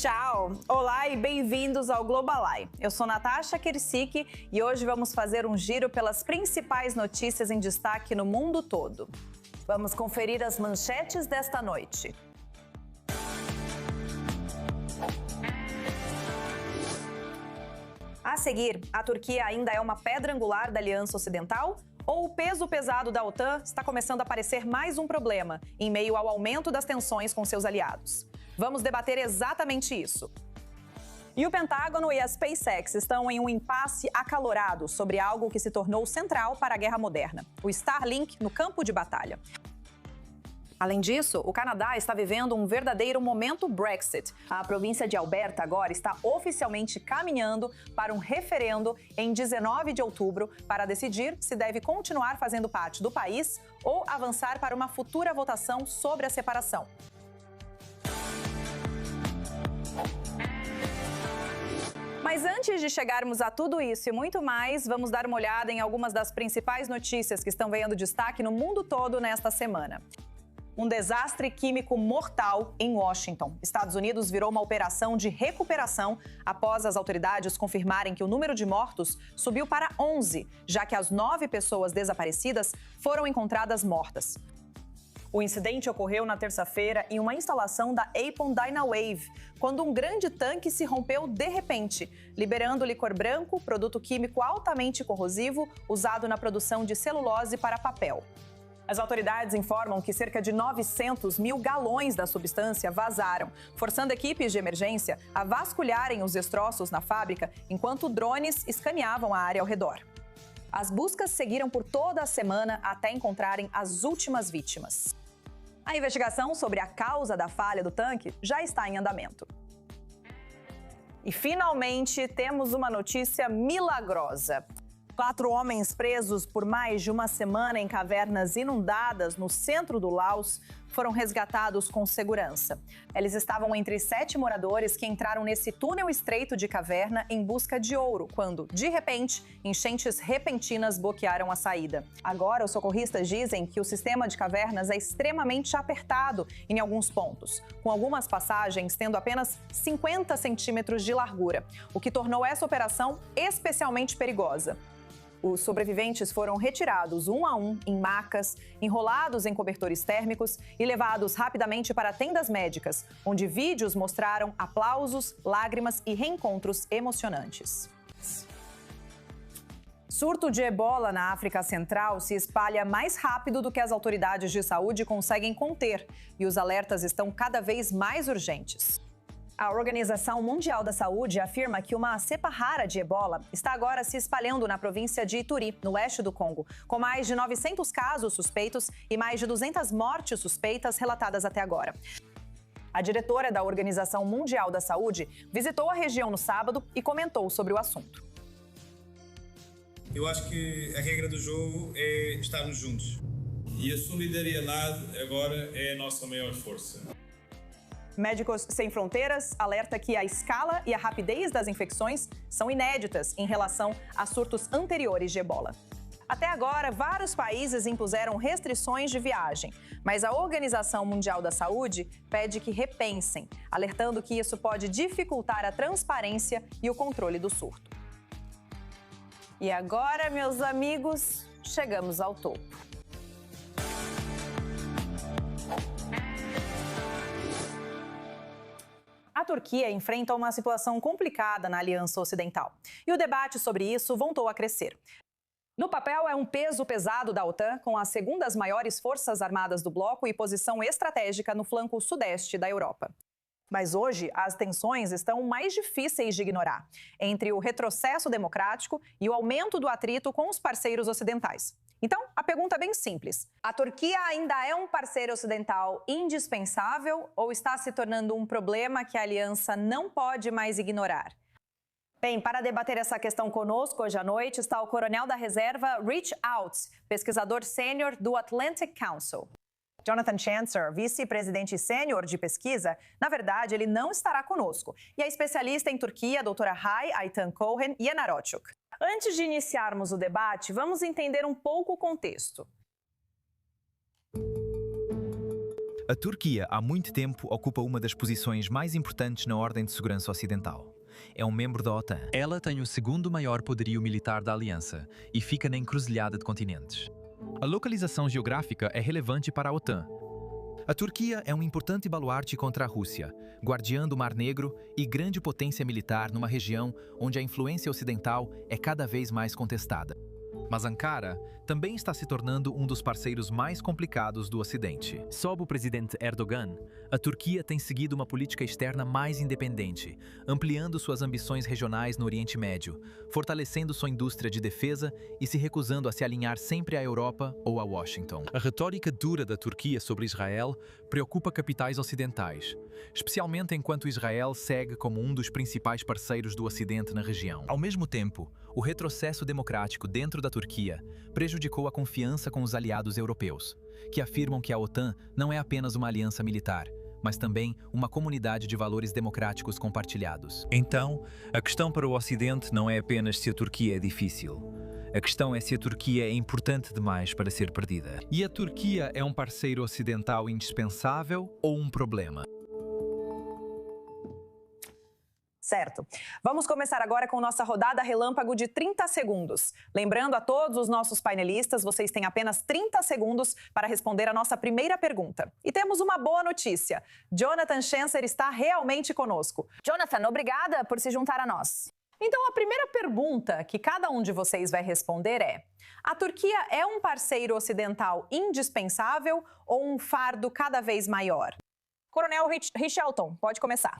Tchau! Olá e bem-vindos ao Globalai. Eu sou Natasha Kersik e hoje vamos fazer um giro pelas principais notícias em destaque no mundo todo. Vamos conferir as manchetes desta noite. A seguir, a Turquia ainda é uma pedra angular da Aliança Ocidental? Ou o peso pesado da OTAN está começando a parecer mais um problema em meio ao aumento das tensões com seus aliados? Vamos debater exatamente isso. E o Pentágono e a SpaceX estão em um impasse acalorado sobre algo que se tornou central para a guerra moderna: o Starlink no campo de batalha. Além disso, o Canadá está vivendo um verdadeiro momento Brexit. A província de Alberta agora está oficialmente caminhando para um referendo em 19 de outubro para decidir se deve continuar fazendo parte do país ou avançar para uma futura votação sobre a separação. Mas antes de chegarmos a tudo isso e muito mais, vamos dar uma olhada em algumas das principais notícias que estão ganhando destaque no mundo todo nesta semana. Um desastre químico mortal em Washington. Estados Unidos virou uma operação de recuperação após as autoridades confirmarem que o número de mortos subiu para 11, já que as 9 pessoas desaparecidas foram encontradas mortas. O incidente ocorreu na terça-feira em uma instalação da Apple Dynawave, quando um grande tanque se rompeu de repente, liberando licor branco, produto químico altamente corrosivo usado na produção de celulose para papel. As autoridades informam que cerca de 900 mil galões da substância vazaram, forçando equipes de emergência a vasculharem os destroços na fábrica enquanto drones escaneavam a área ao redor. As buscas seguiram por toda a semana até encontrarem as últimas vítimas. A investigação sobre a causa da falha do tanque já está em andamento. E finalmente temos uma notícia milagrosa. 4 homens presos por mais de uma semana em cavernas inundadas no centro do Laos foram resgatados com segurança. Eles estavam entre 7 moradores que entraram nesse túnel estreito de caverna em busca de ouro, quando, de repente, enchentes repentinas bloquearam a saída. Agora, os socorristas dizem que o sistema de cavernas é extremamente apertado em alguns pontos, com algumas passagens tendo apenas 50 centímetros de largura, o que tornou essa operação especialmente perigosa. Os sobreviventes foram retirados um a um em macas, enrolados em cobertores térmicos e levados rapidamente para tendas médicas, onde vídeos mostraram aplausos, lágrimas e reencontros emocionantes. Surto de ebola na África Central se espalha mais rápido do que as autoridades de saúde conseguem conter, e os alertas estão cada vez mais urgentes. A Organização Mundial da Saúde afirma que uma cepa rara de ebola está agora se espalhando na província de Ituri, no leste do Congo, com mais de 900 casos suspeitos e mais de 200 mortes suspeitas relatadas até agora. A diretora da Organização Mundial da Saúde visitou a região no sábado e comentou sobre o assunto. Eu acho que a regra do jogo é estarmos juntos. E a solidariedade agora é a nossa maior força. Médicos Sem Fronteiras alerta que a escala e a rapidez das infecções são inéditas em relação a surtos anteriores de ebola. Até agora, vários países impuseram restrições de viagem, mas a Organização Mundial da Saúde pede que repensem, alertando que isso pode dificultar a transparência e o controle do surto. E agora, meus amigos, chegamos ao topo. A Turquia enfrenta uma situação complicada na Aliança Ocidental. E o debate sobre isso voltou a crescer. No papel, é um peso pesado da OTAN, com as segundas maiores forças armadas do bloco e posição estratégica no flanco sudeste da Europa. Mas hoje, as tensões estão mais difíceis de ignorar, entre o retrocesso democrático e o aumento do atrito com os parceiros ocidentais. Então, a pergunta é bem simples. A Turquia ainda é um parceiro ocidental indispensável ou está se tornando um problema que a aliança não pode mais ignorar? Bem, para debater essa questão conosco hoje à noite está o coronel da reserva Rich Outs, pesquisador sênior do Atlantic Council. Jonathan Chancer, vice-presidente sênior de pesquisa, na verdade, ele não estará conosco. E a especialista em Turquia, a doutora Hay Aytan Cohen Yenarochuk. Antes de iniciarmos o debate, vamos entender um pouco o contexto. A Turquia, há muito tempo, ocupa uma das posições mais importantes na ordem de segurança ocidental. É um membro da OTAN. Ela tem o segundo maior poderio militar da aliança e fica na encruzilhada de continentes. A localização geográfica é relevante para a OTAN. A Turquia é um importante baluarte contra a Rússia, guardiã do Mar Negro e grande potência militar numa região onde a influência ocidental é cada vez mais contestada. Mas Ankara também está se tornando um dos parceiros mais complicados do Ocidente. Sob o presidente Erdogan, a Turquia tem seguido uma política externa mais independente, ampliando suas ambições regionais no Oriente Médio, fortalecendo sua indústria de defesa e se recusando a se alinhar sempre à Europa ou a Washington. A retórica dura da Turquia sobre Israel preocupa capitais ocidentais, especialmente enquanto Israel segue como um dos principais parceiros do Ocidente na região. Ao mesmo tempo, o retrocesso democrático dentro da Turquia prejudicou a confiança com os aliados europeus, que afirmam que a OTAN não é apenas uma aliança militar, mas também uma comunidade de valores democráticos compartilhados. Então, a questão para o Ocidente não é apenas se a Turquia é difícil. A questão é se a Turquia é importante demais para ser perdida. E a Turquia é um parceiro ocidental indispensável ou um problema? Certo. Vamos começar agora com nossa rodada relâmpago de 30 segundos. Lembrando a todos os nossos painelistas, vocês têm apenas 30 segundos para responder a nossa primeira pergunta. E temos uma boa notícia. Jonathan Schencer está realmente conosco. Jonathan, obrigada por se juntar a nós. Então, a primeira pergunta que cada um de vocês vai responder é: a Turquia é um parceiro ocidental indispensável ou um fardo cada vez maior? Coronel Richelton, pode começar.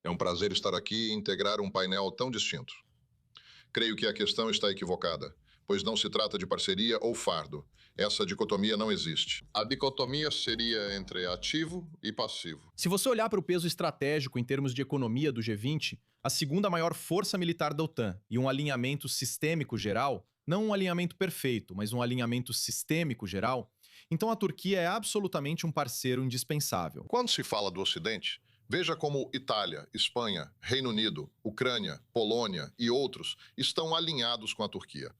É um prazer estar aqui e integrar um painel tão distinto. Creio que a questão está equivocada, pois não se trata de parceria ou fardo. Essa dicotomia não existe. A dicotomia seria entre ativo e passivo. Se você olhar para o peso estratégico em termos de economia do G20, a segunda maior força militar da OTAN e um alinhamento sistêmico geral, não um alinhamento perfeito, mas um alinhamento sistêmico geral, então a Turquia é absolutamente um parceiro indispensável. Quando se fala do Ocidente, veja como Itália, Espanha, Reino Unido, Ucrânia, Polônia e outros estão alinhados com a Turquia.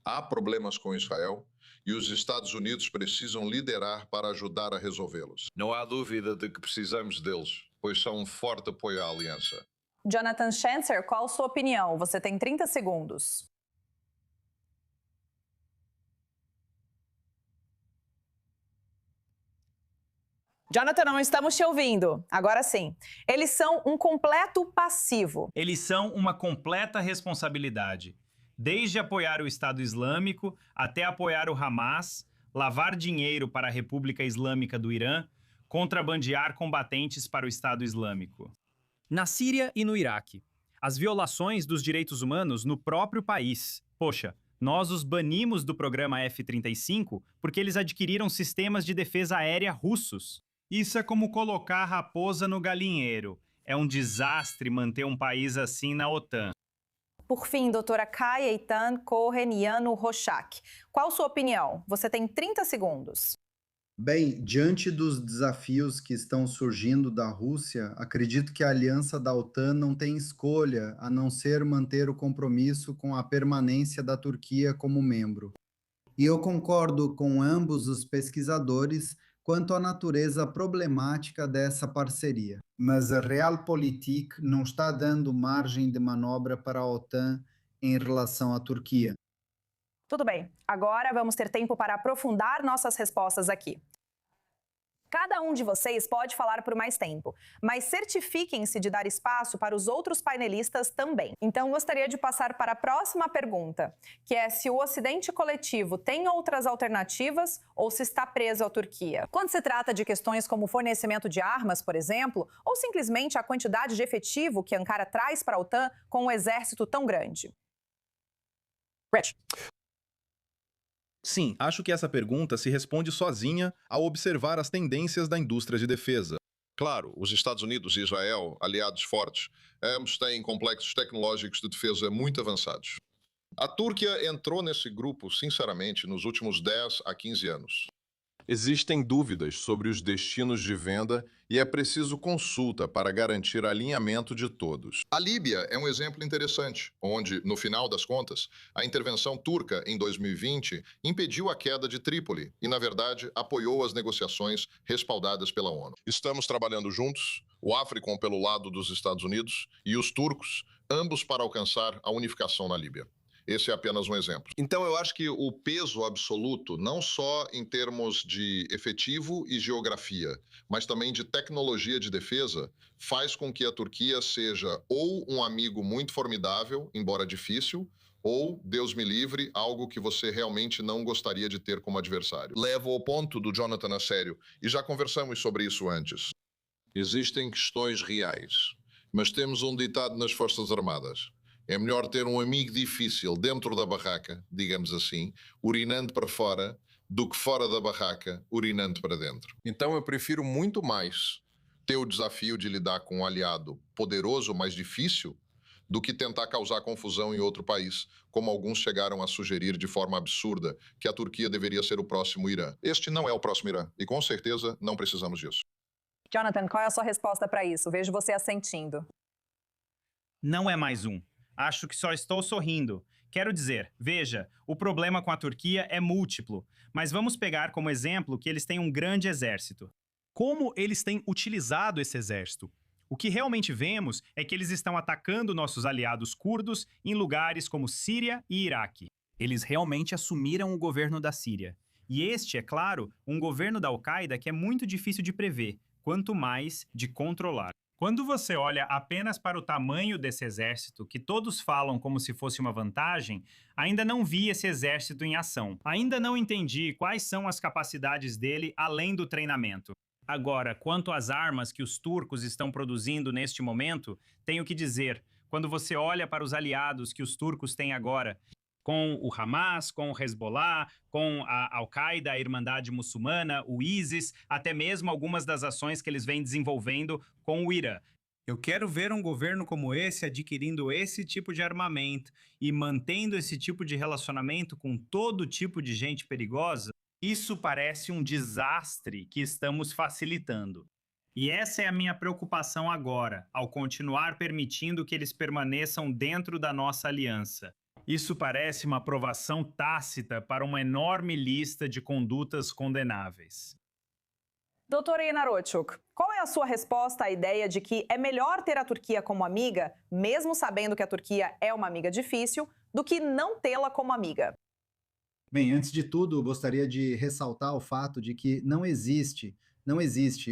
Há problemas com Israel e os Estados Unidos precisam liderar para ajudar a resolvê-los. Não há dúvida de que precisamos deles, pois são um forte apoio à aliança. Jonathan Schencer, qual a sua opinião? Você tem 30 segundos. Jonathan, não estamos te ouvindo. Agora sim. Eles são um completo passivo. Eles são uma completa responsabilidade. Desde apoiar o Estado Islâmico até apoiar o Hamas, lavar dinheiro para a República Islâmica do Irã, contrabandear combatentes para o Estado Islâmico. Na Síria e no Iraque. As violações dos direitos humanos no próprio país. Poxa, nós os banimos do programa F-35 porque eles adquiriram sistemas de defesa aérea russos. Isso é como colocar a raposa no galinheiro. É um desastre manter um país assim na OTAN. Por fim, doutora Kayeitan Koheniano Rochak, qual sua opinião? Você tem 30 segundos. Bem, diante dos desafios que estão surgindo da Rússia, acredito que a aliança da OTAN não tem escolha a não ser manter o compromisso com a permanência da Turquia como membro. E eu concordo com ambos os pesquisadores quanto à natureza problemática dessa parceria. Mas a Realpolitik não está dando margem de manobra para a OTAN em relação à Turquia. Tudo bem, agora vamos ter tempo para aprofundar nossas respostas aqui. Cada um de vocês pode falar por mais tempo, mas certifiquem-se de dar espaço para os outros painelistas também. Então, gostaria de passar para a próxima pergunta, que é se o Ocidente coletivo tem outras alternativas ou se está preso à Turquia. Quando se trata de questões como fornecimento de armas, por exemplo, ou simplesmente a quantidade de efetivo que Ankara traz para a OTAN com um exército tão grande. Rich. Sim, acho que essa pergunta se responde sozinha ao observar as tendências da indústria de defesa. Claro, os Estados Unidos e Israel, aliados fortes, ambos têm complexos tecnológicos de defesa muito avançados. A Turquia entrou nesse grupo, sinceramente, nos últimos 10 a 15 anos. Existem dúvidas sobre os destinos de venda e é preciso consulta para garantir alinhamento de todos. A Líbia é um exemplo interessante, onde, no final das contas, a intervenção turca em 2020 impediu a queda de Trípoli e, na verdade, apoiou as negociações respaldadas pela ONU. Estamos trabalhando juntos, o Africom pelo lado dos Estados Unidos e os turcos, ambos para alcançar a unificação na Líbia. Esse é apenas um exemplo. Então, eu acho que o peso absoluto, não só em termos de efetivo e geografia, mas também de tecnologia de defesa, faz com que a Turquia seja ou um amigo muito formidável, embora difícil, ou, Deus me livre, algo que você realmente não gostaria de ter como adversário. Levo ao ponto do Jonathan a sério, e já conversamos sobre isso antes. Existem questões reais, mas temos um ditado nas Forças Armadas. É melhor ter um amigo difícil dentro da barraca, digamos assim, urinando para fora, do que fora da barraca, urinando para dentro. Então eu prefiro muito mais ter o desafio de lidar com um aliado poderoso, mas difícil, do que tentar causar confusão em outro país, como alguns chegaram a sugerir de forma absurda que a Turquia deveria ser o próximo Irã. Este não é o próximo Irã, e com certeza não precisamos disso. Jonathan, qual é a sua resposta para isso? Vejo você assentindo. Não é mais um. Acho que só estou sorrindo. Quero dizer, veja, o problema com a Turquia é múltiplo, mas vamos pegar como exemplo que eles têm um grande exército. Como eles têm utilizado esse exército? O que realmente vemos é que eles estão atacando nossos aliados curdos em lugares como Síria e Iraque. Eles realmente assumiram o governo da Síria. E este, é claro, um governo da Al-Qaeda que é muito difícil de prever, quanto mais de controlar. Quando você olha apenas para o tamanho desse exército, que todos falam como se fosse uma vantagem, ainda não vi esse exército em ação. Ainda não entendi quais são as capacidades dele além do treinamento. Agora, quanto às armas que os turcos estão produzindo neste momento, tenho que dizer, quando você olha para os aliados que os turcos têm agora, com o Hamas, com o Hezbollah, com a Al-Qaeda, a Irmandade Muçulmana, o ISIS, até mesmo algumas das ações que eles vêm desenvolvendo com o Irã. Eu quero ver um governo como esse adquirindo esse tipo de armamento e mantendo esse tipo de relacionamento com todo tipo de gente perigosa. Isso parece um desastre que estamos facilitando. E essa é a minha preocupação agora, ao continuar permitindo que eles permaneçam dentro da nossa aliança. Isso parece uma aprovação tácita para uma enorme lista de condutas condenáveis. Doutora Yenarotchuk, qual é a sua resposta à ideia de que é melhor ter a Turquia como amiga, mesmo sabendo que a Turquia é uma amiga difícil, do que não tê-la como amiga? Bem, antes de tudo, gostaria de ressaltar o fato de que não existe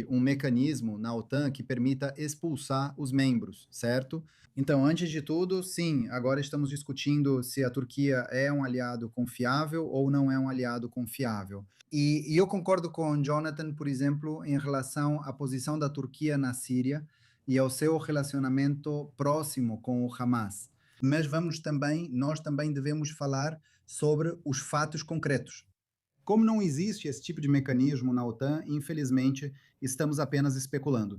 um mecanismo na OTAN que permita expulsar os membros, certo? Então, antes de tudo, sim, agora estamos discutindo se a Turquia é um aliado confiável ou não é um aliado confiável. E eu concordo com o Jonathan, por exemplo, em relação à posição da Turquia na Síria e ao seu relacionamento próximo com o Hamas. Mas nós também devemos falar sobre os fatos concretos. Como não existe esse tipo de mecanismo na OTAN, infelizmente, estamos apenas especulando.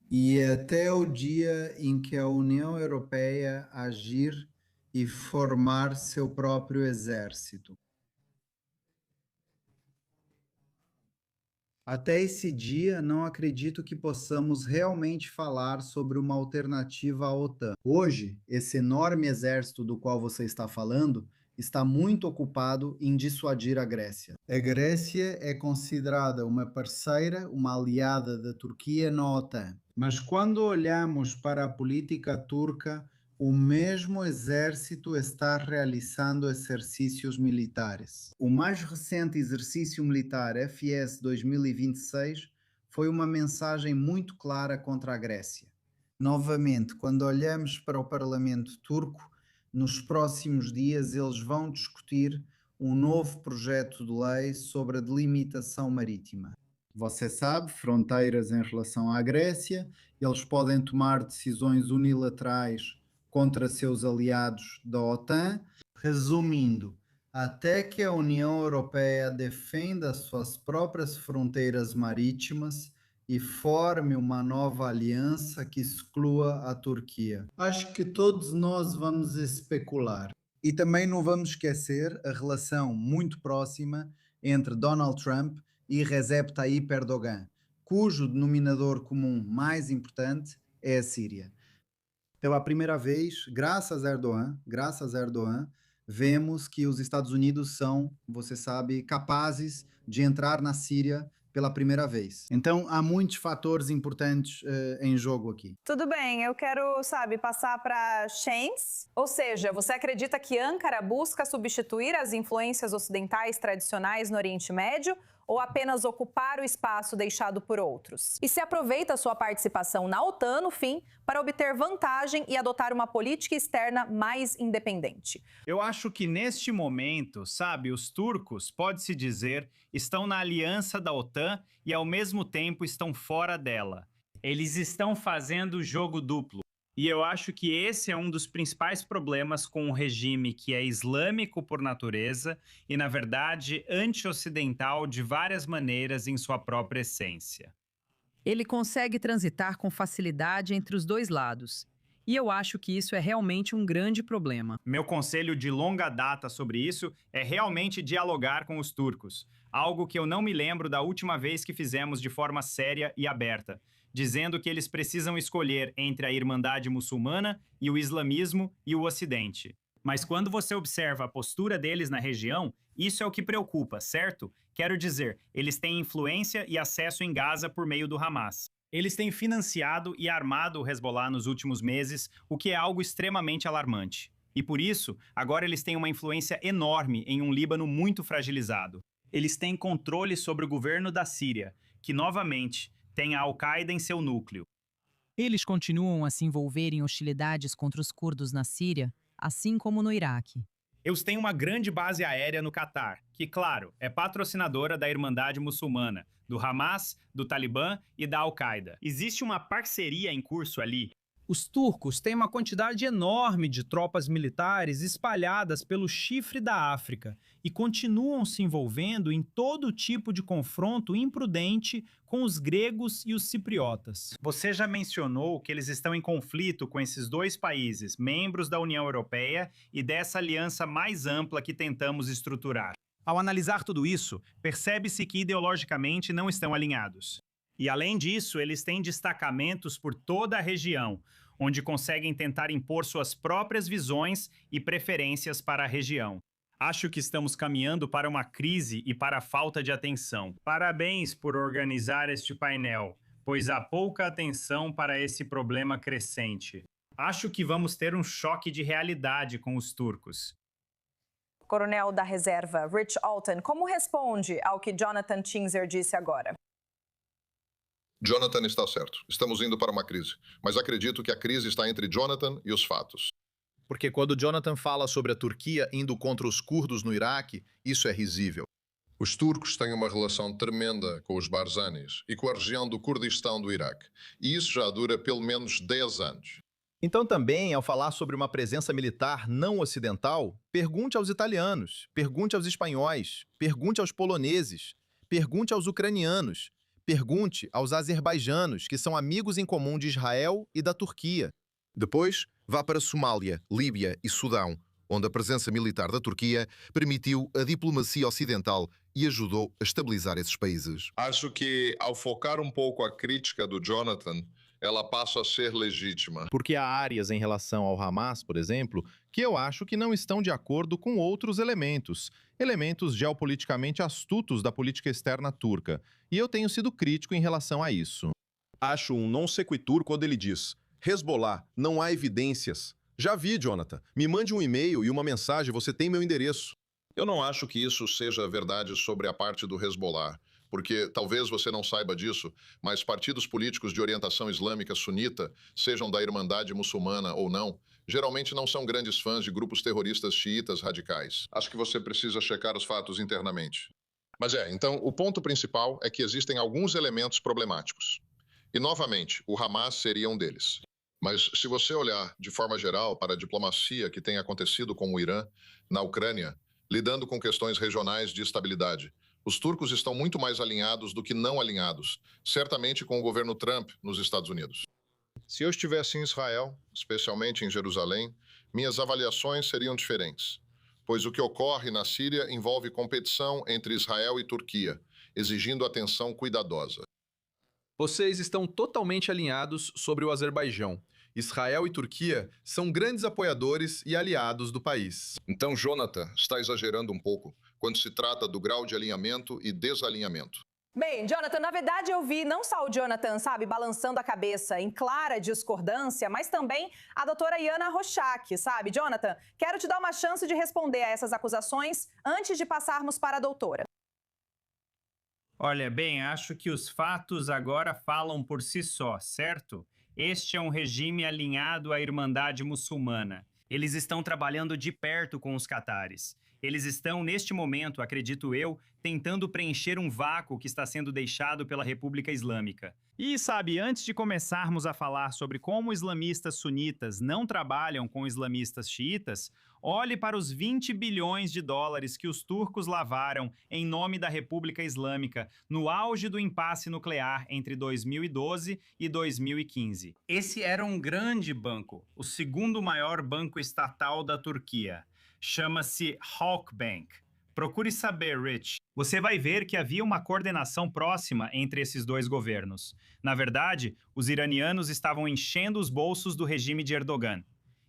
E até o dia em que a União Europeia agir e formar seu próprio exército. Até esse dia, não acredito que possamos realmente falar sobre uma alternativa à OTAN. Hoje, esse enorme exército do qual você está falando está muito ocupado em dissuadir a Grécia. A Grécia é considerada uma parceira, uma aliada da Turquia na OTAN. Mas quando olhamos para a política turca, o mesmo exército está realizando exercícios militares. O mais recente exercício militar, FS 2026, foi uma mensagem muito clara contra a Grécia. Novamente, quando olhamos para o parlamento turco, nos próximos dias eles vão discutir um novo projeto de lei sobre a delimitação marítima. Você sabe, fronteiras em relação à Grécia, eles podem tomar decisões unilaterais contra seus aliados da OTAN. Resumindo, até que a União Europeia defenda suas próprias fronteiras marítimas e forme uma nova aliança que exclua a Turquia. Acho que todos nós vamos especular. E também não vamos esquecer a relação muito próxima entre Donald Trump e Recep Tayyip Erdogan, cujo denominador comum mais importante é a Síria. Pela primeira vez, graças a Erdogan, vemos que os Estados Unidos são, você sabe, capazes de entrar na Síria pela primeira vez. Então, há muitos fatores importantes em jogo aqui. Tudo bem, eu quero, passar para Shanes. Ou seja, você acredita que Ankara busca substituir as influências ocidentais tradicionais no Oriente Médio ou apenas ocupar o espaço deixado por outros? E se aproveita sua participação na OTAN, no fim, para obter vantagem e adotar uma política externa mais independente? Eu acho que neste momento, os turcos, pode-se dizer, estão na aliança da OTAN e ao mesmo tempo estão fora dela. Eles estão fazendo jogo duplo. E eu acho que esse é um dos principais problemas com um regime que é islâmico por natureza e, na verdade, anti-ocidental de várias maneiras em sua própria essência. Ele consegue transitar com facilidade entre os dois lados. E eu acho que isso é realmente um grande problema. Meu conselho de longa data sobre isso é realmente dialogar com os turcos. Algo que eu não me lembro da última vez que fizemos de forma séria e aberta, dizendo que eles precisam escolher entre a Irmandade Muçulmana e o islamismo e o Ocidente. Mas quando você observa a postura deles na região, isso é o que preocupa, certo? Quero dizer, eles têm influência e acesso em Gaza por meio do Hamas. Eles têm financiado e armado o Hezbollah nos últimos meses, o que é algo extremamente alarmante. E por isso, agora eles têm uma influência enorme em um Líbano muito fragilizado. Eles têm controle sobre o governo da Síria, que, novamente, tem a Al-Qaeda em seu núcleo. Eles continuam a se envolver em hostilidades contra os curdos na Síria, assim como no Iraque. Eles têm uma grande base aérea no Catar, que, claro, é patrocinadora da Irmandade Muçulmana, do Hamas, do Talibã e da Al-Qaeda. Existe uma parceria em curso ali. Os turcos têm uma quantidade enorme de tropas militares espalhadas pelo chifre da África e continuam se envolvendo em todo tipo de confronto imprudente com os gregos e os cipriotas. Você já mencionou que eles estão em conflito com esses dois países, membros da União Europeia e dessa aliança mais ampla que tentamos estruturar. Ao analisar tudo isso, percebe-se que ideologicamente não estão alinhados. E além disso, eles têm destacamentos por toda a região, onde conseguem tentar impor suas próprias visões e preferências para a região. Acho que estamos caminhando para uma crise e para a falta de atenção. Parabéns por organizar este painel, pois há pouca atenção para esse problema crescente. Acho que vamos ter um choque de realidade com os turcos. Coronel da Reserva, Rich Alton, como responde ao que Jonathan Chinzer disse agora? Jonathan está certo. Estamos indo para uma crise. Mas acredito que a crise está entre Jonathan e os fatos. Porque quando Jonathan fala sobre a Turquia indo contra os curdos no Iraque, isso é risível. Os turcos têm uma relação tremenda com os Barzanis e com a região do Kurdistão do Iraque. E isso já dura pelo menos 10 anos. Então também, ao falar sobre uma presença militar não ocidental, pergunte aos italianos, pergunte aos espanhóis, pergunte aos poloneses, pergunte aos ucranianos, pergunte aos azerbaijanos, que são amigos em comum de Israel e da Turquia. Depois, vá para Somália, Líbia e Sudão, onde a presença militar da Turquia permitiu a diplomacia ocidental e ajudou a estabilizar esses países. Acho que, ao focar um pouco a crítica do Jonathan, ela passa a ser legítima. Porque há áreas em relação ao Hamas, por exemplo, que eu acho que não estão de acordo com outros elementos geopoliticamente astutos da política externa turca. E eu tenho sido crítico em relação a isso. Acho um non sequitur quando ele diz: Hezbollah, não há evidências. Já vi, Jonathan. Me mande um e-mail e uma mensagem, você tem meu endereço. Eu não acho que isso seja verdade sobre a parte do Hezbollah. Porque talvez você não saiba disso, mas partidos políticos de orientação islâmica sunita, sejam da Irmandade Muçulmana ou não, geralmente não são grandes fãs de grupos terroristas xiitas radicais. Acho que você precisa checar os fatos internamente. Mas então, o ponto principal é que existem alguns elementos problemáticos. E, novamente, o Hamas seria um deles. Mas se você olhar de forma geral para a diplomacia que tem acontecido com o Irã, na Ucrânia, lidando com questões regionais de estabilidade, os turcos estão muito mais alinhados do que não alinhados, certamente com o governo Trump nos Estados Unidos. Se eu estivesse em Israel, especialmente em Jerusalém, minhas avaliações seriam diferentes, pois o que ocorre na Síria envolve competição entre Israel e Turquia, exigindo atenção cuidadosa. Vocês estão totalmente alinhados sobre o Azerbaijão. Israel e Turquia são grandes apoiadores e aliados do país. Então, Jonathan está exagerando um pouco quando se trata do grau de alinhamento e desalinhamento. Bem, Jonathan, na verdade eu vi não só o Jonathan, sabe, balançando a cabeça em clara discordância, mas também a doutora Yana Rochak, sabe? Jonathan, quero te dar uma chance de responder a essas acusações antes de passarmos para a doutora. Olha, bem, acho que os fatos agora falam por si só, certo? Este é um regime alinhado à Irmandade Muçulmana. Eles estão trabalhando de perto com os catares. Eles estão, neste momento, acredito eu, tentando preencher um vácuo que está sendo deixado pela República Islâmica. E sabe, antes de começarmos a falar sobre como islamistas sunitas não trabalham com islamistas xiitas, olhe para os 20 bilhões de dólares que os turcos lavaram em nome da República Islâmica no auge do impasse nuclear entre 2012 e 2015. Esse era um grande banco, o segundo maior banco estatal da Turquia. Chama-se Halkbank. Procure saber, Rich. Você vai ver que havia uma coordenação próxima entre esses dois governos. Na verdade, os iranianos estavam enchendo os bolsos do regime de Erdogan.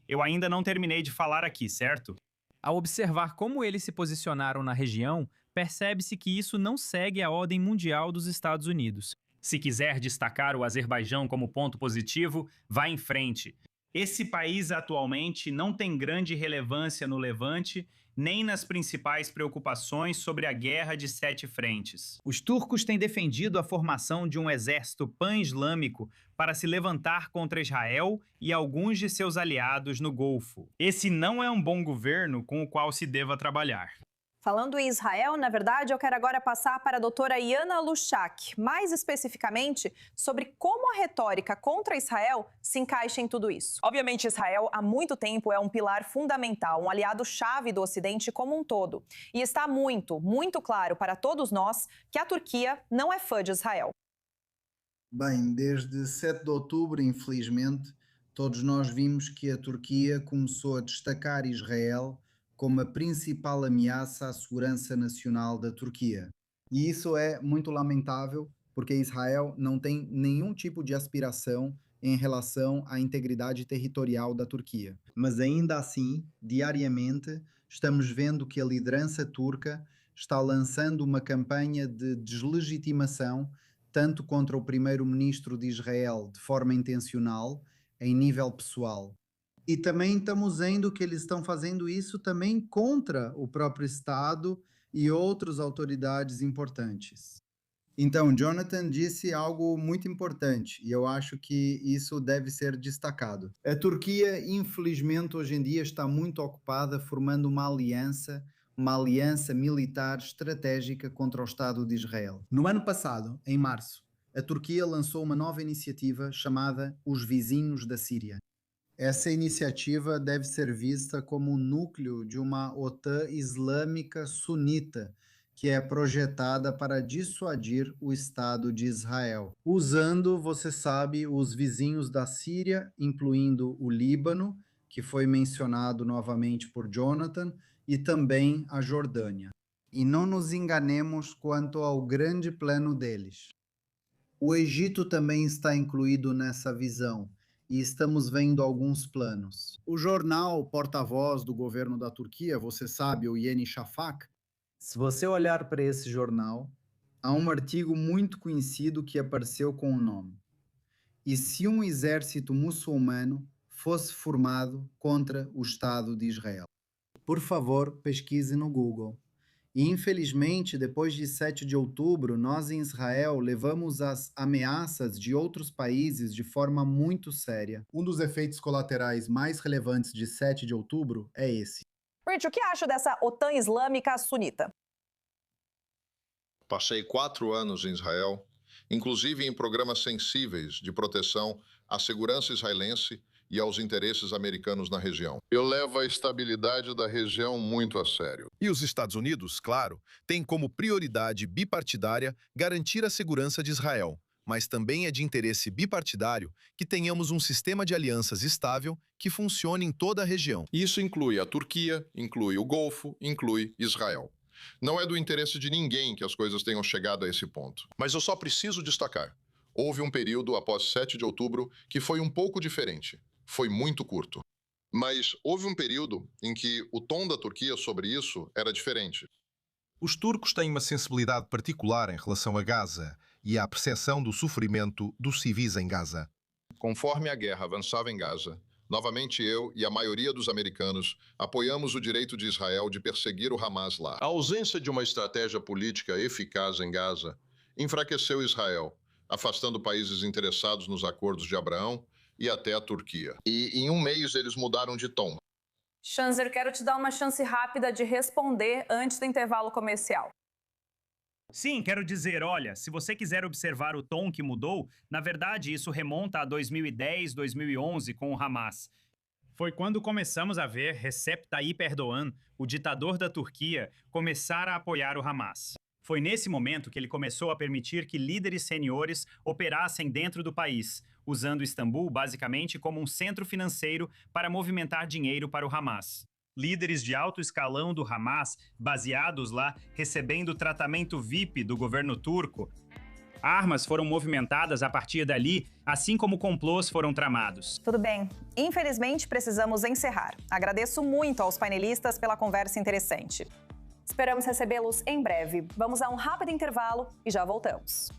Eu ainda não terminei de falar aqui, certo? Ao observar como eles se posicionaram na região, percebe-se que isso não segue a ordem mundial dos Estados Unidos. Se quiser destacar o Azerbaijão como ponto positivo, vá em frente. Esse país atualmente não tem grande relevância no Levante, nem nas principais preocupações sobre a Guerra de Sete Frentes. Os turcos têm defendido a formação de um exército pan-islâmico para se levantar contra Israel e alguns de seus aliados no Golfo. Esse não é um bom governo com o qual se deva trabalhar. Falando em Israel, na verdade, eu quero agora passar para a doutora Yana Luchak, mais especificamente sobre como a retórica contra Israel se encaixa em tudo isso. Obviamente, Israel há muito tempo é um pilar fundamental, um aliado-chave do Ocidente como um todo. E está muito, muito claro para todos nós que a Turquia não é fã de Israel. Bem, desde 7 de outubro, infelizmente, todos nós vimos que a Turquia começou a destacar Israel como a principal ameaça à segurança nacional da Turquia. E isso é muito lamentável, porque Israel não tem nenhum tipo de aspiração em relação à integridade territorial da Turquia. Mas ainda assim, diariamente, estamos vendo que a liderança turca está lançando uma campanha de deslegitimação tanto contra o primeiro-ministro de Israel de forma intencional, em nível pessoal. E também estamos vendo que eles estão fazendo isso também contra o próprio Estado e outras autoridades importantes. Então, Jonathan disse algo muito importante e eu acho que isso deve ser destacado. A Turquia, infelizmente, hoje em dia está muito ocupada formando uma aliança militar estratégica contra o Estado de Israel. No ano passado, em março, a Turquia lançou uma nova iniciativa chamada Os Vizinhos da Síria. Essa iniciativa deve ser vista como o núcleo de uma OTAN islâmica sunita, que é projetada para dissuadir o Estado de Israel, usando, você sabe, os vizinhos da Síria, incluindo o Líbano, que foi mencionado novamente por Jonathan, e também a Jordânia. E não nos enganemos quanto ao grande plano deles. O Egito também está incluído nessa visão, e estamos vendo alguns planos. O jornal porta-voz do governo da Turquia, você sabe, o Yeni Shafak, se você olhar para esse jornal, há um artigo muito conhecido que apareceu com o nome: "E se um exército muçulmano fosse formado contra o Estado de Israel?" Por favor, pesquise no Google. E, infelizmente, depois de 7 de outubro, nós em Israel levamos as ameaças de outros países de forma muito séria. Um dos efeitos colaterais mais relevantes de 7 de outubro é esse. Rich, o que acha dessa OTAN islâmica sunita? Passei 4 anos em Israel, inclusive em programas sensíveis de proteção à segurança israelense e aos interesses americanos na região. Eu levo a estabilidade da região muito a sério. E os Estados Unidos, claro, têm como prioridade bipartidária garantir a segurança de Israel, mas também é de interesse bipartidário que tenhamos um sistema de alianças estável que funcione em toda a região. Isso inclui a Turquia, inclui o Golfo, inclui Israel. Não é do interesse de ninguém que as coisas tenham chegado a esse ponto. Mas eu só preciso destacar. Houve um período após 7 de outubro que foi um pouco diferente. Foi muito curto. Mas houve um período em que o tom da Turquia sobre isso era diferente. Os turcos têm uma sensibilidade particular em relação a Gaza e à percepção do sofrimento dos civis em Gaza. Conforme a guerra avançava em Gaza, novamente eu e a maioria dos americanos apoiamos o direito de Israel de perseguir o Hamas lá. A ausência de uma estratégia política eficaz em Gaza enfraqueceu Israel, afastando países interessados nos acordos de Abraão e até a Turquia. E em um mês eles mudaram de tom. Chancer, quero te dar uma chance rápida de responder antes do intervalo comercial. Sim, quero dizer, olha, se você quiser observar o tom que mudou, na verdade isso remonta a 2010, 2011 com o Hamas. Foi quando começamos a ver Recep Tayyip Erdogan, o ditador da Turquia, começar a apoiar o Hamas. Foi nesse momento que ele começou a permitir que líderes seniores operassem dentro do país, usando Istambul basicamente como um centro financeiro para movimentar dinheiro para o Hamas. Líderes de alto escalão do Hamas, baseados lá, recebendo tratamento VIP do governo turco. Armas foram movimentadas a partir dali, assim como complôs foram tramados. Tudo bem. Infelizmente, precisamos encerrar. Agradeço muito aos painelistas pela conversa interessante. Esperamos recebê-los em breve. Vamos a um rápido intervalo e já voltamos.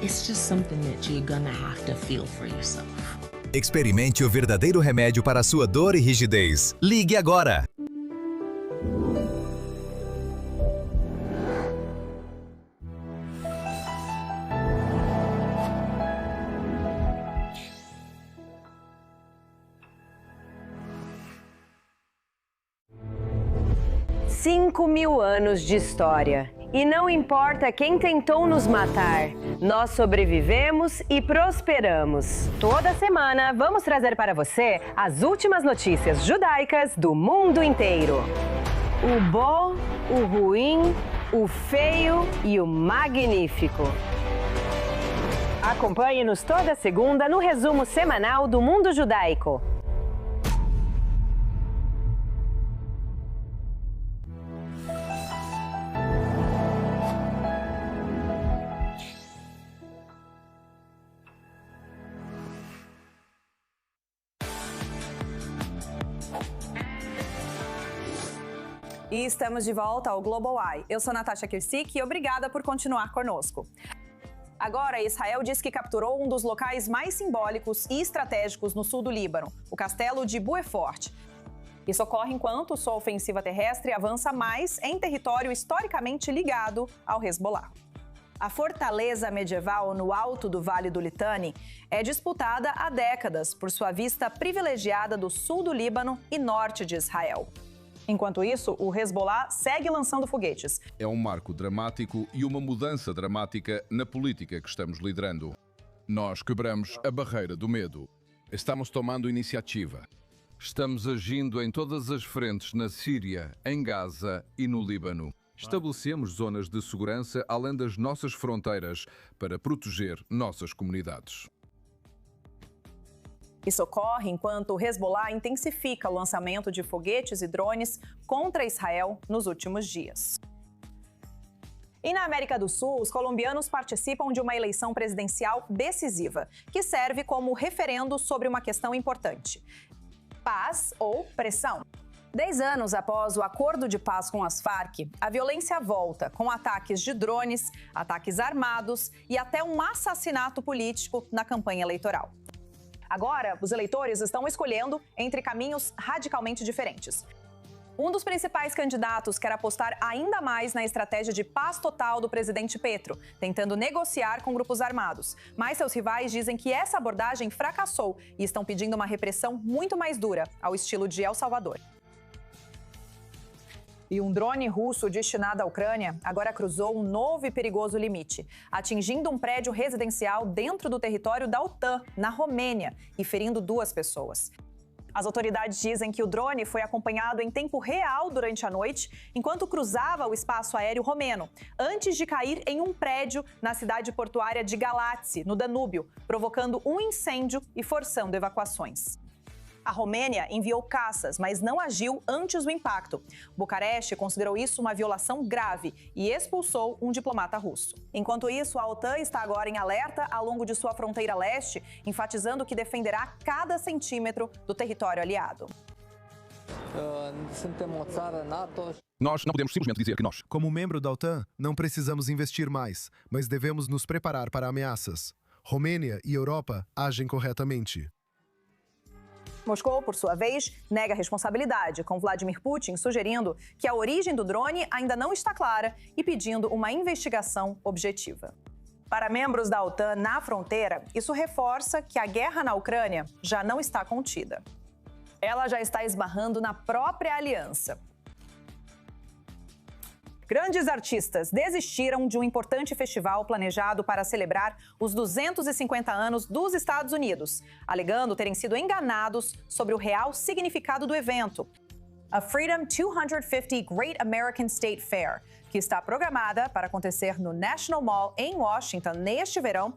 It's just something that you're gonna have to feel for yourself. Experimente o verdadeiro remédio para a sua dor e rigidez. Ligue agora! Cinco 5.000 anos de história. E não importa quem tentou nos matar, nós sobrevivemos e prosperamos. Toda semana vamos trazer para você as últimas notícias judaicas do mundo inteiro. O bom, o ruim, o feio e o magnífico. Acompanhe-nos toda segunda no resumo semanal do mundo judaico. E estamos de volta ao Global Eye. Eu sou Natasha Kirsik e obrigada por continuar conosco. Agora, Israel diz que capturou um dos locais mais simbólicos e estratégicos no sul do Líbano, o castelo de Beaufort. Isso ocorre enquanto sua ofensiva terrestre avança mais em território historicamente ligado ao Hezbollah. A fortaleza medieval no alto do Vale do Litani é disputada há décadas por sua vista privilegiada do sul do Líbano e norte de Israel. Enquanto isso, o Hezbollah segue lançando foguetes. É um marco dramático e uma mudança dramática na política que estamos liderando. Nós quebramos a barreira do medo. Estamos tomando iniciativa. Estamos agindo em todas as frentes na Síria, em Gaza e no Líbano. Estabelecemos zonas de segurança além das nossas fronteiras para proteger nossas comunidades. Isso ocorre enquanto o Hezbollah intensifica o lançamento de foguetes e drones contra Israel nos últimos dias. E na América do Sul, os colombianos participam de uma eleição presidencial decisiva, que serve como referendo sobre uma questão importante: paz ou pressão? 10 anos após o acordo de paz com as Farc, a violência volta com ataques de drones, ataques armados e até um assassinato político na campanha eleitoral. Agora, os eleitores estão escolhendo entre caminhos radicalmente diferentes. Um dos principais candidatos quer apostar ainda mais na estratégia de paz total do presidente Petro, tentando negociar com grupos armados. Mas seus rivais dizem que essa abordagem fracassou e estão pedindo uma repressão muito mais dura, ao estilo de El Salvador. E um drone russo destinado à Ucrânia agora cruzou um novo e perigoso limite, atingindo um prédio residencial dentro do território da OTAN, na Romênia, e ferindo 2 pessoas. As autoridades dizem que o drone foi acompanhado em tempo real durante a noite, enquanto cruzava o espaço aéreo romeno, antes de cair em um prédio na cidade portuária de Galatsi, no Danúbio, provocando um incêndio e forçando evacuações. A Romênia enviou caças, mas não agiu antes do impacto. Bucareste considerou isso uma violação grave e expulsou um diplomata russo. Enquanto isso, a OTAN está agora em alerta ao longo de sua fronteira leste, enfatizando que defenderá cada centímetro do território aliado. Nós não podemos simplesmente dizer que nós, como membro da OTAN, não precisamos investir mais, mas devemos nos preparar para ameaças. Romênia e Europa agem corretamente. Moscou, por sua vez, nega a responsabilidade, com Vladimir Putin sugerindo que a origem do drone ainda não está clara e pedindo uma investigação objetiva. Para membros da OTAN na fronteira, isso reforça que a guerra na Ucrânia já não está contida. Ela já está esbarrando na própria aliança. Grandes artistas desistiram de um importante festival planejado para celebrar os 250 anos dos Estados Unidos, alegando terem sido enganados sobre o real significado do evento. A Freedom 250 Great American State Fair, que está programada para acontecer no National Mall em Washington neste verão,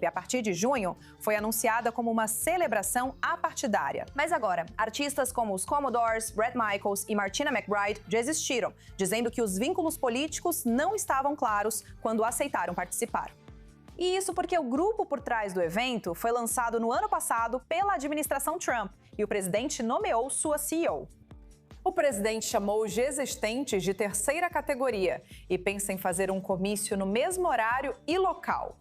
a partir de junho, foi anunciada como uma celebração apartidária. Mas agora, artistas como os Commodores, Bret Michaels e Martina McBride desistiram, dizendo que os vínculos políticos não estavam claros quando aceitaram participar. E isso porque o grupo por trás do evento foi lançado no ano passado pela administração Trump e o presidente nomeou sua CEO. O presidente chamou os existentes de terceira categoria e pensa em fazer um comício no mesmo horário e local.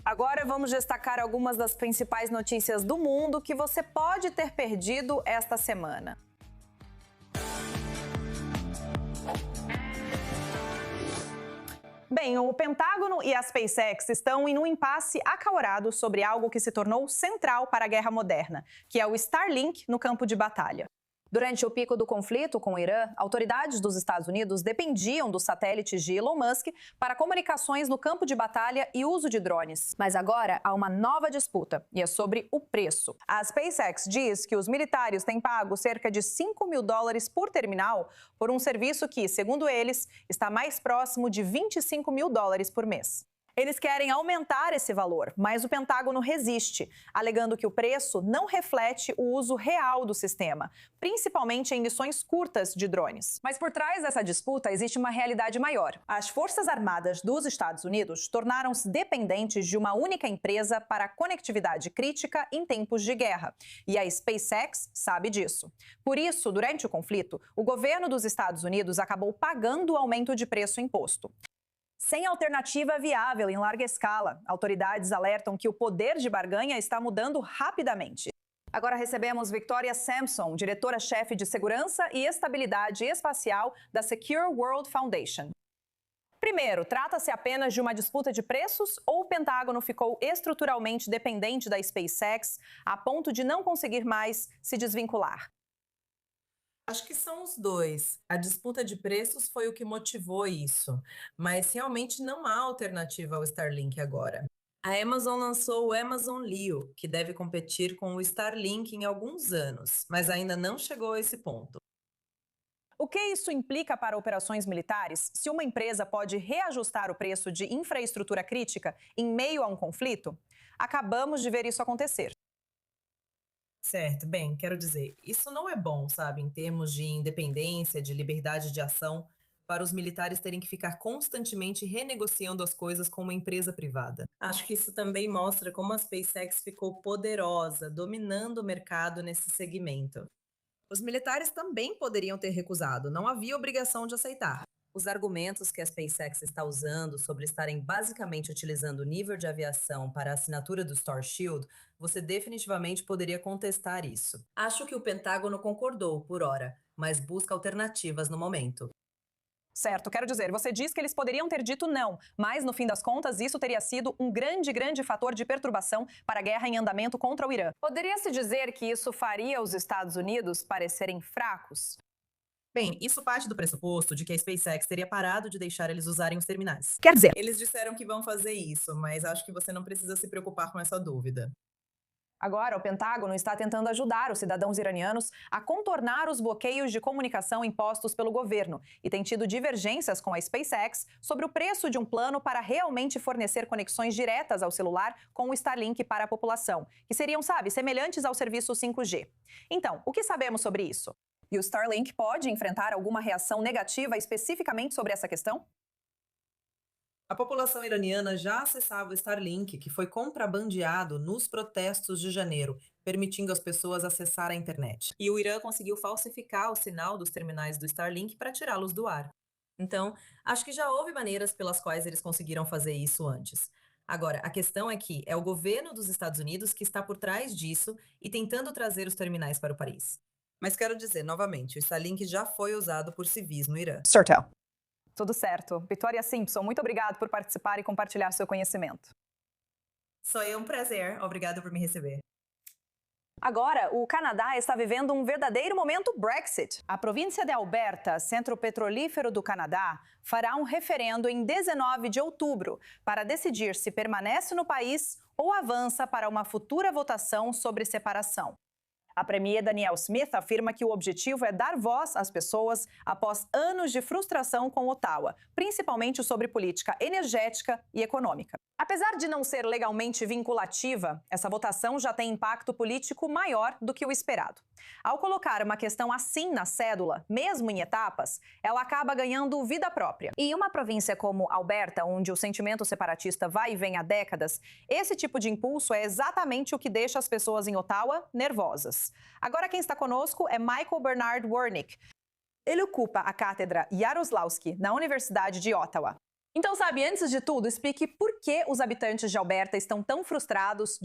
Agora vamos destacar algumas das principais notícias do mundo que você pode ter perdido esta semana. Bem, o Pentágono e a SpaceX estão em um impasse acalorado sobre algo que se tornou central para a guerra moderna, que é o Starlink no campo de batalha. Durante o pico do conflito com o Irã, autoridades dos Estados Unidos dependiam dos satélites de Elon Musk para comunicações no campo de batalha e uso de drones. Mas agora há uma nova disputa, e é sobre o preço. A SpaceX diz que os militares têm pago cerca de $5 mil por terminal por um serviço que, segundo eles, está mais próximo de $25 mil por mês. Eles querem aumentar esse valor, mas o Pentágono resiste, alegando que o preço não reflete o uso real do sistema, principalmente em missões curtas de drones. Mas por trás dessa disputa existe uma realidade maior. As Forças Armadas dos Estados Unidos tornaram-se dependentes de uma única empresa para a conectividade crítica em tempos de guerra, e a SpaceX sabe disso. Por isso, durante o conflito, o governo dos Estados Unidos acabou pagando o aumento de preço imposto. Sem alternativa viável em larga escala, autoridades alertam que o poder de barganha está mudando rapidamente. Agora recebemos Victoria Sampson, diretora-chefe de Segurança e Estabilidade Espacial da Secure World Foundation. Primeiro, trata-se apenas de uma disputa de preços ou o Pentágono ficou estruturalmente dependente da SpaceX a ponto de não conseguir mais se desvincular? Acho que são os dois. A disputa de preços foi o que motivou isso, mas realmente não há alternativa ao Starlink agora. A Amazon lançou o Amazon Leo, que deve competir com o Starlink em alguns anos, mas ainda não chegou a esse ponto. O que isso implica para operações militares? Se uma empresa pode reajustar o preço de infraestrutura crítica em meio a um conflito? Acabamos de ver isso acontecer. Certo, bem, quero dizer, isso não é bom, sabe, em termos de independência, de liberdade de ação, para os militares terem que ficar constantemente renegociando as coisas com uma empresa privada. Acho que isso também mostra como a SpaceX ficou poderosa, dominando o mercado nesse segmento. Os militares também poderiam ter recusado, não havia obrigação de aceitar. Os argumentos que a SpaceX está usando sobre estarem basicamente utilizando o nível de aviação para a assinatura do Star Shield, você definitivamente poderia contestar isso. Acho que o Pentágono concordou, por hora, mas busca alternativas no momento. Certo, quero dizer, você diz que eles poderiam ter dito não, mas no fim das contas isso teria sido um grande fator de perturbação para a guerra em andamento contra o Irã. Poderia-se dizer que isso faria os Estados Unidos parecerem fracos? Bem, isso parte do pressuposto de que a SpaceX teria parado de deixar eles usarem os terminais. Quer dizer, eles disseram que vão fazer isso, mas acho que você não precisa se preocupar com essa dúvida. Agora, o Pentágono está tentando ajudar os cidadãos iranianos a contornar os bloqueios de comunicação impostos pelo governo e tem tido divergências com a SpaceX sobre o preço de um plano para realmente fornecer conexões diretas ao celular com o Starlink para a população, que seriam, semelhantes ao serviço 5G. Então, o que sabemos sobre isso? E o Starlink pode enfrentar alguma reação negativa especificamente sobre essa questão? A população iraniana já acessava o Starlink, que foi contrabandeado nos protestos de janeiro, permitindo às pessoas acessar a internet. E o Irã conseguiu falsificar o sinal dos terminais do Starlink para tirá-los do ar. Então, acho que já houve maneiras pelas quais eles conseguiram fazer isso antes. Agora, a questão é que é o governo dos Estados Unidos que está por trás disso e tentando trazer os terminais para o país. Mas quero dizer, novamente, o Starlink já foi usado por civis no Irã. Certo. Tudo certo. Vitória Simpson, muito obrigado por participar e compartilhar seu conhecimento. Foi um prazer. Obrigado por me receber. Agora, o Canadá está vivendo um verdadeiro momento Brexit. A província de Alberta, centro petrolífero do Canadá, fará um referendo em 19 de outubro para decidir se permanece no país ou avança para uma futura votação sobre separação. A premier Danielle Smith afirma que o objetivo é dar voz às pessoas após anos de frustração com Ottawa, principalmente sobre política energética e econômica. Apesar de não ser legalmente vinculativa, essa votação já tem impacto político maior do que o esperado. Ao colocar uma questão assim na cédula, mesmo em etapas, ela acaba ganhando vida própria. E em uma província como Alberta, onde o sentimento separatista vai e vem há décadas, esse tipo de impulso é exatamente o que deixa as pessoas em Ottawa nervosas. Agora quem está conosco é Michael Bernard Wernick. Ele ocupa a cátedra Jaroslawski na Universidade de Ottawa. Então, antes de tudo, explique por que os habitantes de Alberta estão tão frustrados,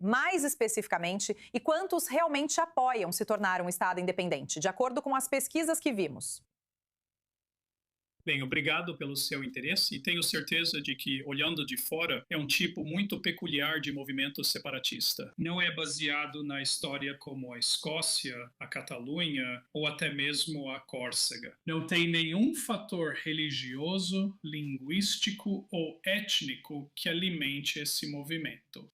mais especificamente, e quantos realmente apoiam se tornar um estado independente, de acordo com as pesquisas que vimos. Bem, obrigado pelo seu interesse e tenho certeza de que, olhando de fora, é um tipo muito peculiar de movimento separatista. Não é baseado na história como a Escócia, a Catalunha ou até mesmo a Córcega. Não tem nenhum fator religioso, linguístico ou étnico que alimente esse movimento.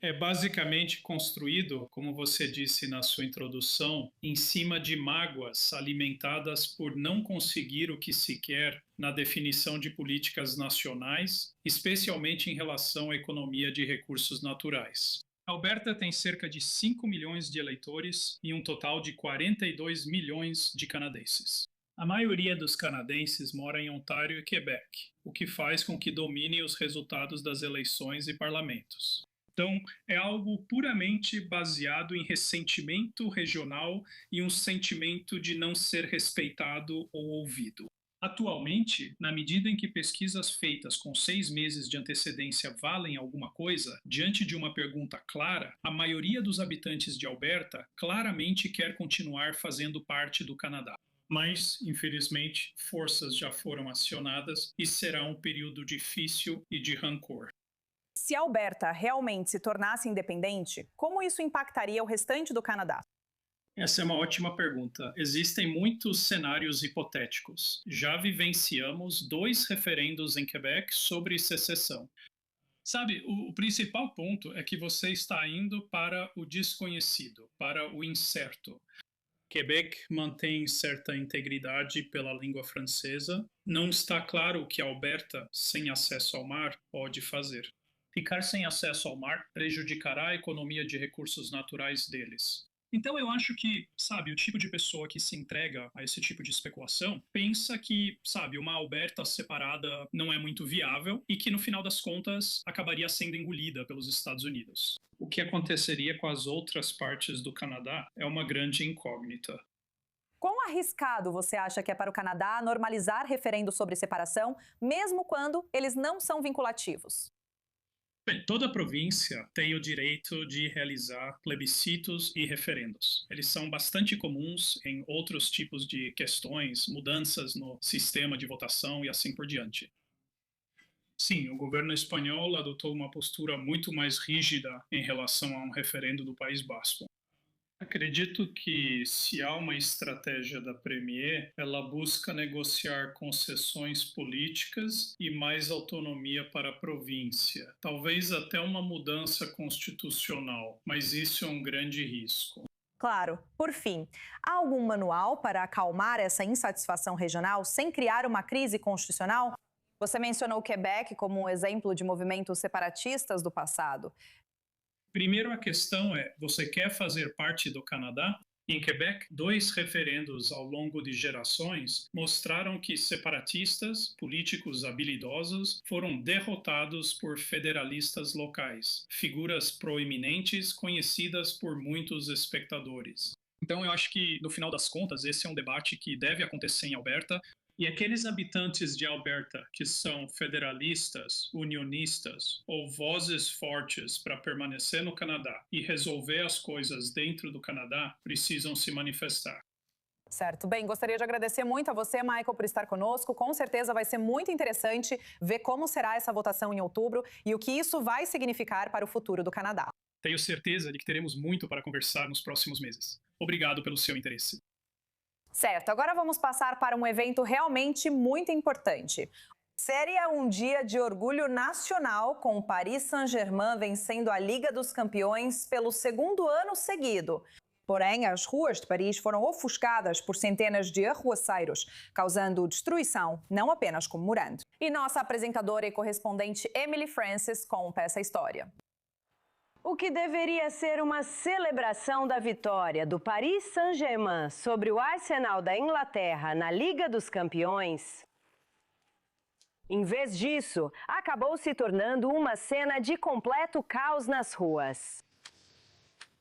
É basicamente construído, como você disse na sua introdução, em cima de mágoas alimentadas por não conseguir o que se quer na definição de políticas nacionais, especialmente em relação à economia de recursos naturais. Alberta tem cerca de 5 milhões de eleitores e um total de 42 milhões de canadenses. A maioria dos canadenses mora em Ontário e Quebec, o que faz com que domine os resultados das eleições e parlamentos. Então, é algo puramente baseado em ressentimento regional e um sentimento de não ser respeitado ou ouvido. Atualmente, na medida em que pesquisas feitas com 6 meses de antecedência valem alguma coisa, diante de uma pergunta clara, a maioria dos habitantes de Alberta claramente quer continuar fazendo parte do Canadá. Mas, infelizmente, forças já foram acionadas e será um período difícil e de rancor. Se Alberta realmente se tornasse independente, como isso impactaria o restante do Canadá? Essa é uma ótima pergunta. Existem muitos cenários hipotéticos. Já vivenciamos 2 referendos em Quebec sobre secessão. O principal ponto é que você está indo para o desconhecido, para o incerto. Quebec mantém certa integridade pela língua francesa. Não está claro o que Alberta, sem acesso ao mar, pode fazer. Ficar sem acesso ao mar prejudicará a economia de recursos naturais deles. Então eu acho que, o tipo de pessoa que se entrega a esse tipo de especulação pensa que, uma Alberta separada não é muito viável e que, no final das contas, acabaria sendo engolida pelos Estados Unidos. O que aconteceria com as outras partes do Canadá é uma grande incógnita. Quão arriscado você acha que é para o Canadá normalizar referendos sobre separação, mesmo quando eles não são vinculativos? Bem, toda província tem o direito de realizar plebiscitos e referendos. Eles são bastante comuns em outros tipos de questões, mudanças no sistema de votação e assim por diante. Sim, o governo espanhol adotou uma postura muito mais rígida em relação a um referendo do País Basco. Acredito que, se há uma estratégia da Premier, ela busca negociar concessões políticas e mais autonomia para a província. Talvez até uma mudança constitucional, mas isso é um grande risco. Claro. Por fim, há algum manual para acalmar essa insatisfação regional sem criar uma crise constitucional? Você mencionou o Quebec como um exemplo de movimentos separatistas do passado. Primeiro, a questão é, você quer fazer parte do Canadá? Em Quebec, 2 referendos ao longo de gerações mostraram que separatistas, políticos habilidosos, foram derrotados por federalistas locais, figuras proeminentes conhecidas por muitos espectadores. Então, eu acho que, no final das contas, esse é um debate que deve acontecer em Alberta. E aqueles habitantes de Alberta que são federalistas, unionistas ou vozes fortes para permanecer no Canadá e resolver as coisas dentro do Canadá precisam se manifestar. Certo. Bem, gostaria de agradecer muito a você, Michael, por estar conosco. Com certeza vai ser muito interessante ver como será essa votação em outubro e o que isso vai significar para o futuro do Canadá. Tenho certeza de que teremos muito para conversar nos próximos meses. Obrigado pelo seu interesse. Certo, agora vamos passar para um evento realmente muito importante. Seria um dia de orgulho nacional com o Paris Saint-Germain vencendo a Liga dos Campeões pelo 2º ano seguido. Porém, as ruas de Paris foram ofuscadas por centenas de arruaceiros, causando destruição, não apenas comemorando. E nossa apresentadora e correspondente Emily Francis conta essa história. O que deveria ser uma celebração da vitória do Paris Saint-Germain sobre o Arsenal da Inglaterra na Liga dos Campeões, em vez disso, acabou se tornando uma cena de completo caos nas ruas.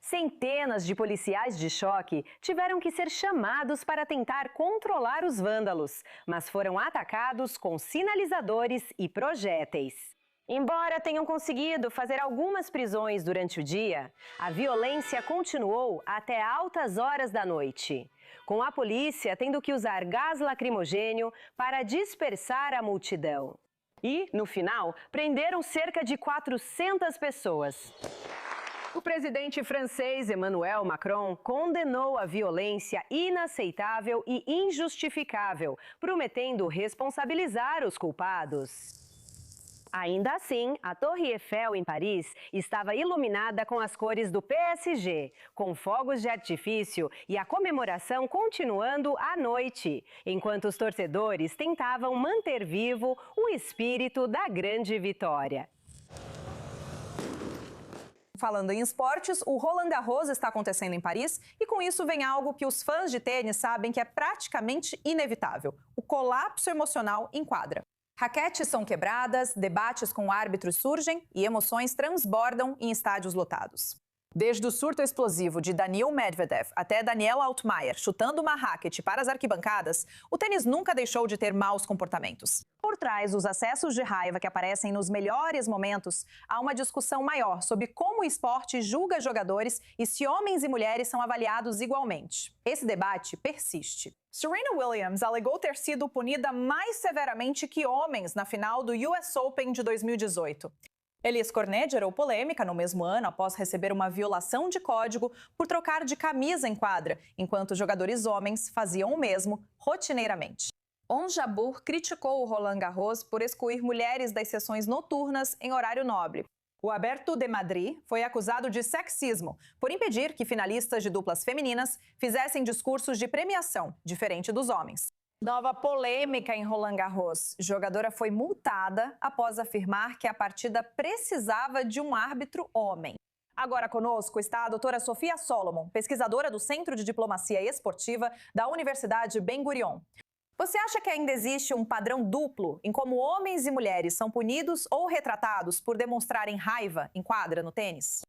Centenas de policiais de choque tiveram que ser chamados para tentar controlar os vândalos, mas foram atacados com sinalizadores e projéteis. Embora tenham conseguido fazer algumas prisões durante o dia, a violência continuou até altas horas da noite, com a polícia tendo que usar gás lacrimogênio para dispersar a multidão. E, no final, prenderam cerca de 400 pessoas. O presidente francês Emmanuel Macron condenou a violência inaceitável e injustificável, prometendo responsabilizar os culpados. Ainda assim, a Torre Eiffel, em Paris, estava iluminada com as cores do PSG, com fogos de artifício e a comemoração continuando à noite, enquanto os torcedores tentavam manter vivo o espírito da grande vitória. Falando em esportes, o Roland Garros está acontecendo em Paris e com isso vem algo que os fãs de tênis sabem que é praticamente inevitável: o colapso emocional em quadra. Raquetes são quebradas, debates com árbitros surgem e emoções transbordam em estádios lotados. Desde o surto explosivo de Daniil Medvedev até Daniel Altmaier chutando uma raquete para as arquibancadas, o tênis nunca deixou de ter maus comportamentos. Por trás dos acessos de raiva que aparecem nos melhores momentos, há uma discussão maior sobre como o esporte julga jogadores e se homens e mulheres são avaliados igualmente. Esse debate persiste. Serena Williams alegou ter sido punida mais severamente que homens na final do US Open de 2018. Elias Cornet gerou polêmica no mesmo ano após receber uma violação de código por trocar de camisa em quadra, enquanto jogadores homens faziam o mesmo rotineiramente. Ons Jabeur criticou o Roland Garros por excluir mulheres das sessões noturnas em horário nobre. O Aberto de Madrid foi acusado de sexismo por impedir que finalistas de duplas femininas fizessem discursos de premiação, diferente dos homens. Nova polêmica em Roland Garros. Jogadora foi multada após afirmar que a partida precisava de um árbitro homem. Agora conosco está a doutora Sofia Solomon, pesquisadora do Centro de Diplomacia Esportiva da Universidade Ben Gurion. Você acha que ainda existe um padrão duplo em como homens e mulheres são punidos ou retratados por demonstrarem raiva em quadra no tênis?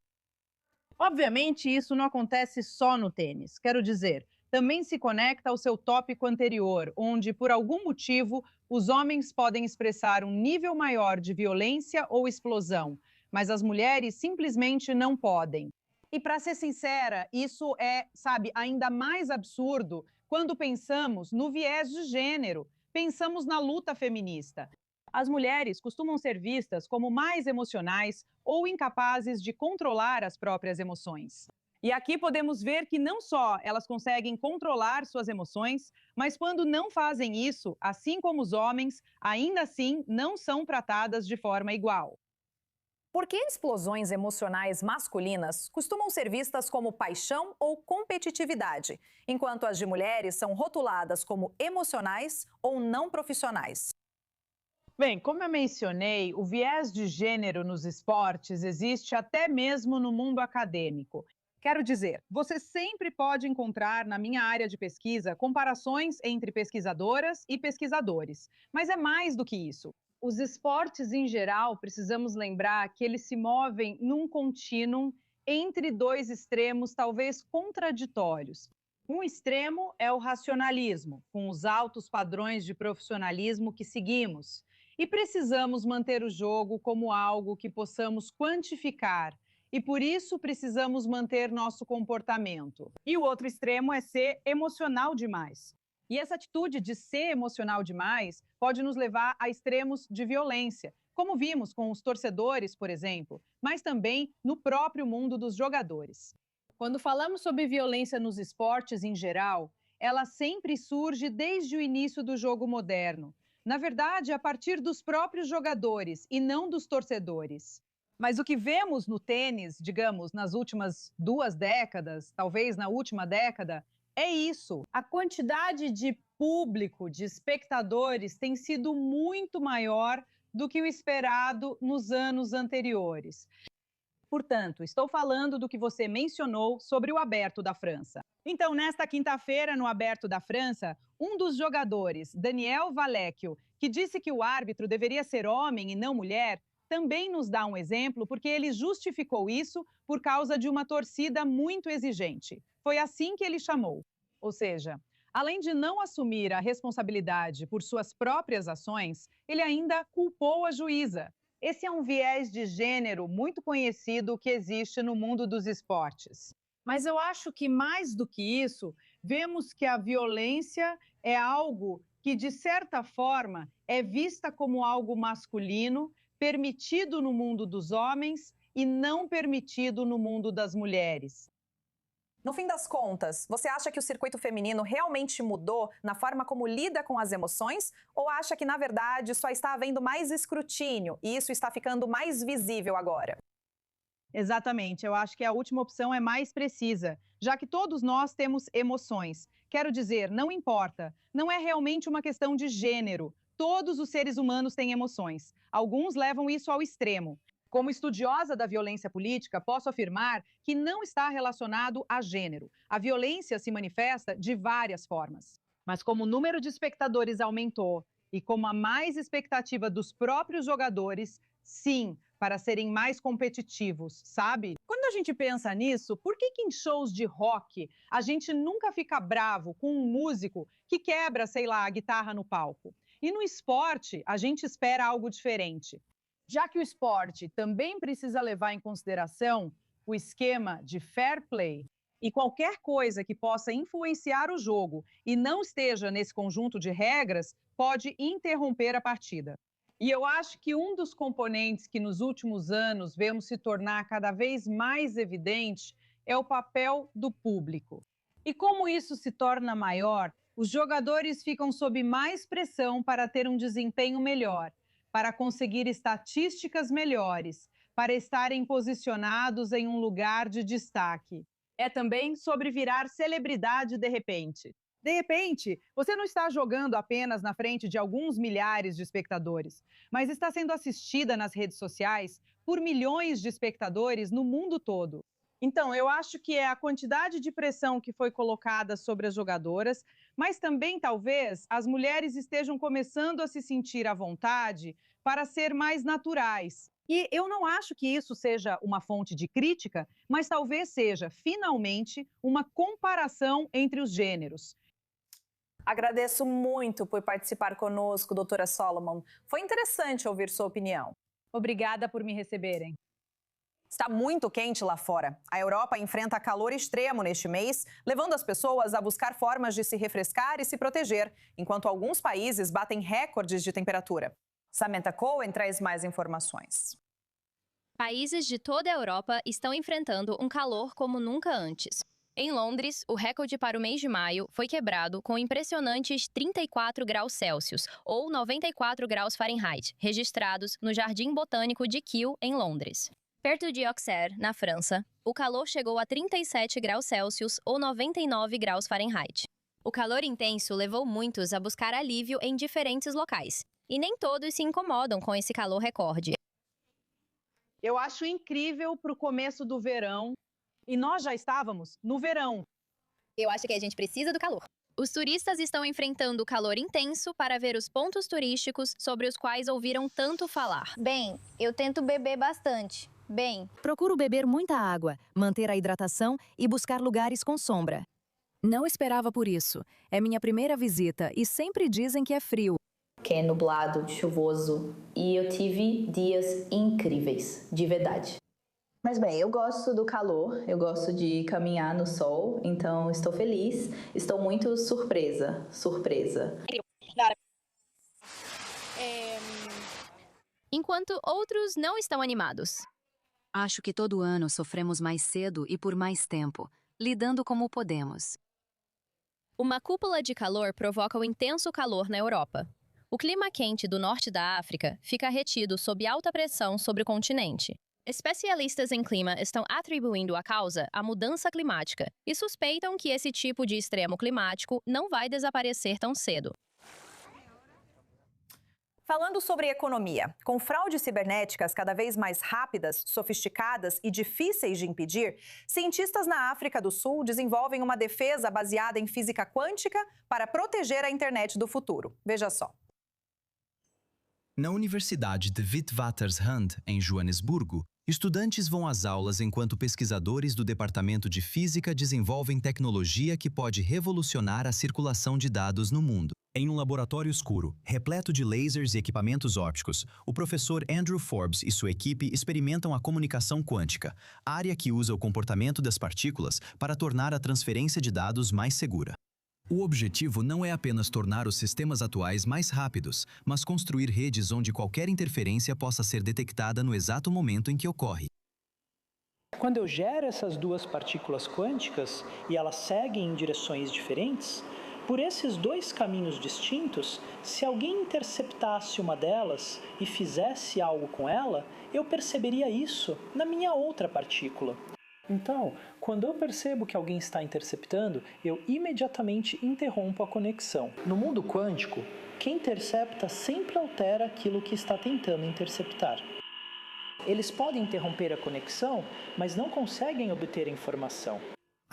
Obviamente, isso não acontece só no tênis. Quero dizer, também se conecta ao seu tópico anterior, onde, por algum motivo, os homens podem expressar um nível maior de violência ou explosão, mas as mulheres simplesmente não podem. E, para ser sincera, isso é, ainda mais absurdo quando pensamos no viés de gênero, pensamos na luta feminista. As mulheres costumam ser vistas como mais emocionais ou incapazes de controlar as próprias emoções. E aqui podemos ver que não só elas conseguem controlar suas emoções, mas quando não fazem isso, assim como os homens, ainda assim não são tratadas de forma igual. Por que explosões emocionais masculinas costumam ser vistas como paixão ou competitividade, enquanto as de mulheres são rotuladas como emocionais ou não profissionais? Bem, como eu mencionei, o viés de gênero nos esportes existe até mesmo no mundo acadêmico. Quero dizer, você sempre pode encontrar na minha área de pesquisa comparações entre pesquisadoras e pesquisadores, mas é mais do que isso. Os esportes, em geral, precisamos lembrar que eles se movem num contínuo entre dois extremos, talvez contraditórios. Um extremo é o racionalismo, com os altos padrões de profissionalismo que seguimos. E precisamos manter o jogo como algo que possamos quantificar. E por isso precisamos manter nosso comportamento. E o outro extremo é ser emocional demais. E essa atitude de ser emocional demais pode nos levar a extremos de violência, como vimos com os torcedores, por exemplo, mas também no próprio mundo dos jogadores. Quando falamos sobre violência nos esportes em geral, ela sempre surge desde o início do jogo moderno. Na verdade, a partir dos próprios jogadores e não dos torcedores. Mas o que vemos no tênis, digamos, nas últimas 2 décadas, talvez na última década, é isso. A quantidade de público, de espectadores, tem sido muito maior do que o esperado nos anos anteriores. Portanto, estou falando do que você mencionou sobre o Aberto da França. Então, nesta quinta-feira, no Aberto da França, um dos jogadores, Daniel Valecchio, que disse que o árbitro deveria ser homem e não mulher, também nos dá um exemplo porque ele justificou isso por causa de uma torcida muito exigente. Foi assim que ele chamou. Ou seja, além de não assumir a responsabilidade por suas próprias ações, ele ainda culpou a juíza. Esse é um viés de gênero muito conhecido que existe no mundo dos esportes. Mas eu acho que mais do que isso, vemos que a violência é algo que, de certa forma, é vista como algo masculino, permitido no mundo dos homens e não permitido no mundo das mulheres. No fim das contas, você acha que o circuito feminino realmente mudou na forma como lida com as emoções? Ou acha que, na verdade, só está havendo mais escrutínio e isso está ficando mais visível agora? Exatamente, eu acho que a última opção é mais precisa, já que todos nós temos emoções. Quero dizer, não importa, não é realmente uma questão de gênero. Todos os seres humanos têm emoções. Alguns levam isso ao extremo. Como estudiosa da violência política, posso afirmar que não está relacionado a gênero. A violência se manifesta de várias formas. Mas como o número de espectadores aumentou e como a mais expectativa dos próprios jogadores, sim, para serem mais competitivos, sabe? Quando a gente pensa nisso, por que em shows de rock a gente nunca fica bravo com um músico que quebra, sei lá, a guitarra no palco? E no esporte, a gente espera algo diferente. Já que o esporte também precisa levar em consideração o esquema de fair play e qualquer coisa que possa influenciar o jogo e não esteja nesse conjunto de regras, pode interromper a partida. E eu acho que um dos componentes que nos últimos anos vemos se tornar cada vez mais evidente é o papel do público. E como isso se torna maior, os jogadores ficam sob mais pressão para ter um desempenho melhor, para conseguir estatísticas melhores, para estarem posicionados em um lugar de destaque. É também sobre virar celebridade de repente. De repente, você não está jogando apenas na frente de alguns milhares de espectadores, mas está sendo assistida nas redes sociais por milhões de espectadores no mundo todo. Então, eu acho que é a quantidade de pressão que foi colocada sobre as jogadoras, mas também, talvez, as mulheres estejam começando a se sentir à vontade para ser mais naturais. E eu não acho que isso seja uma fonte de crítica, mas talvez seja, finalmente, uma comparação entre os gêneros. Agradeço muito por participar conosco, doutora Solomon. Foi interessante ouvir sua opinião. Obrigada por me receberem. Está muito quente lá fora. A Europa enfrenta calor extremo neste mês, levando as pessoas a buscar formas de se refrescar e se proteger, enquanto alguns países batem recordes de temperatura. Samantha Cohen traz mais informações. Países de toda a Europa estão enfrentando um calor como nunca antes. Em Londres, o recorde para o mês de maio foi quebrado com impressionantes 34 graus Celsius, ou 94 graus Fahrenheit, registrados no Jardim Botânico de Kew, em Londres. Perto de Auxerre, na França, o calor chegou a 37 graus Celsius, ou 99 graus Fahrenheit. O calor intenso levou muitos a buscar alívio em diferentes locais, e nem todos se incomodam com esse calor recorde. Eu acho incrível para o começo do verão, e nós já estávamos no verão. Eu acho que a gente precisa do calor. Os turistas estão enfrentando o calor intenso para ver os pontos turísticos sobre os quais ouviram tanto falar. Bem, eu tento beber bastante. Procuro beber muita água, manter a hidratação e buscar lugares com sombra. Não esperava por isso. É minha primeira visita e sempre dizem que é frio. Que é nublado, chuvoso, e eu tive dias incríveis, de verdade. Mas bem, eu gosto do calor, eu gosto de caminhar no sol, então estou feliz, estou muito surpresa. Enquanto outros não estão animados. Acho que todo ano sofremos mais cedo e por mais tempo, lidando como podemos. Uma cúpula de calor provoca o intenso calor na Europa. O clima quente do norte da África fica retido sob alta pressão sobre o continente. Especialistas em clima estão atribuindo a causa à mudança climática e suspeitam que esse tipo de extremo climático não vai desaparecer tão cedo. Falando sobre economia, com fraudes cibernéticas cada vez mais rápidas, sofisticadas e difíceis de impedir, cientistas na África do Sul desenvolvem uma defesa baseada em física quântica para proteger a internet do futuro. Veja só. Na Universidade de Witwatersrand, em Joanesburgo, estudantes vão às aulas enquanto pesquisadores do Departamento de Física desenvolvem tecnologia que pode revolucionar a circulação de dados no mundo. Em um laboratório escuro, repleto de lasers e equipamentos ópticos, o professor Andrew Forbes e sua equipe experimentam a comunicação quântica, área que usa o comportamento das partículas para tornar a transferência de dados mais segura. O objetivo não é apenas tornar os sistemas atuais mais rápidos, mas construir redes onde qualquer interferência possa ser detectada no exato momento em que ocorre. Quando eu gero essas duas partículas quânticas e elas seguem em direções diferentes, por esses dois caminhos distintos, se alguém interceptasse uma delas e fizesse algo com ela, eu perceberia isso na minha outra partícula. Então, quando eu percebo que alguém está interceptando, eu imediatamente interrompo a conexão. No mundo quântico, quem intercepta sempre altera aquilo que está tentando interceptar. Eles podem interromper a conexão, mas não conseguem obter a informação.